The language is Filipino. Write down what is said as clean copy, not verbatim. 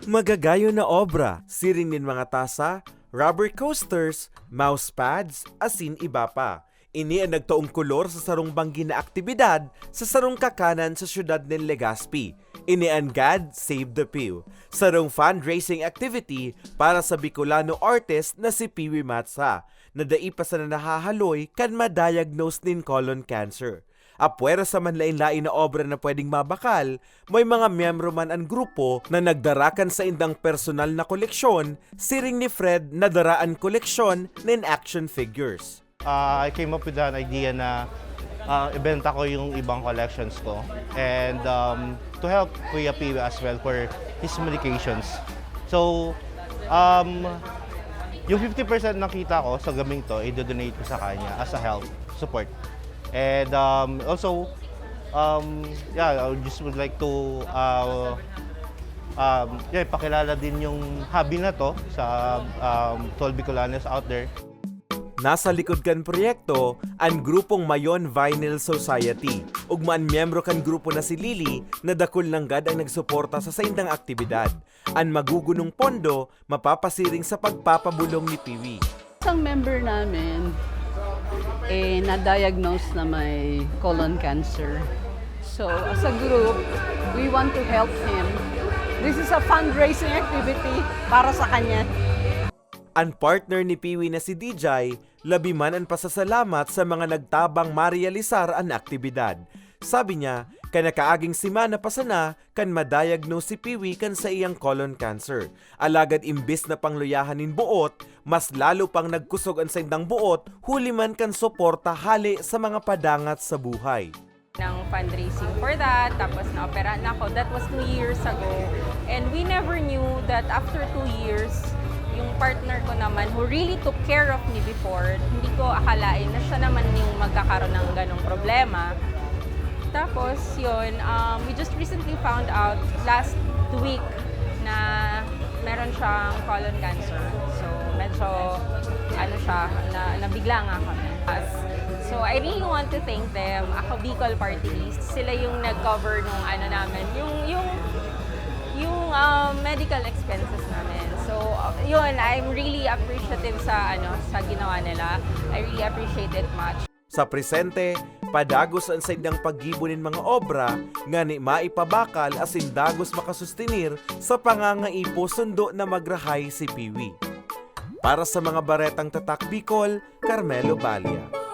Magagayo na obra, siring din mga tasa, rubber coasters, mouse pads, asin iba pa. Ini ang nagtaong kolor sa sarong banggi na aktibidad sa sarong kakanan sa syudad ng Legazpi. Ini ang God Save the Pew, sarong fundraising activity para sa Bicolano artist na si Piwi Matsa, na daipa sa na nahahaloy kan ma-diagnose nin colon cancer. Apwera sa manlain-lain na obra na pwedeng mabakal, may mga miyembro man ang grupo na nagdarakan sa indang personal na koleksyon, siring ni Fred na daraan koleksyon ng action figures. I came up with an idea na ibenta ko yung ibang collections ko and to help Kuya Piwi as well for his medications. So, yung 50% ng kita ko sa gaming to, i-donate ko sa kanya as a health support. And also, I just would like to pakilala din yung hobby na to sa to all Bicolanos out there. Nasa likod kan proyekto, ang grupong Mayon Vinyl Society. Ugmaan miyembro kan grupo na si Lily na dakol langgad ang nagsuporta sa saindang aktibidad. Ang magugunong pondo, mapapasiring sa pagpapabulong ni Piwi. Isang member namin, na-diagnose na may colon cancer. So, as a group, we want to help him. This is a fundraising activity para sa kanya. Ang partner ni Piwi na si DJ, labi man ang pasasalamat sa mga nagtabang marealisar ang aktibidad. Sabi niya, kanakaaging simana pa sana kan ma-diagnose si Piwi kan sa iyang colon cancer. Alagad imbis na pangluyahanin buot, mas lalo pang nagkusog ang saindang buot, huli man kan suporta hali sa mga padangat sa buhay. Ng fundraising for that, tapos na-operahan ako. That was 2 years ago. And we never knew that after 2 years, yung partner ko naman who really took care of me before, hindi ko akalain na siya naman yung magkakaroon ng ganong problema. Tapos yun, we just recently found out last week na meron siyang colon cancer. So medyo nabigla nga kami. So I really want to thank them. Ako Bicol Party List, sila yung nag-cover nung namin, yung medical expenses namin. So, yun, I'm really appreciative sa ginawa nila. I really appreciate it much. Sa presente, padagos ang saindang paggibunin mga obra nga ni maipabakal asin dagos makasustinir sa pangangaipo sundo na magrahay si Piwi. Para sa mga baretang tatak Bicol, Carmelo Balia.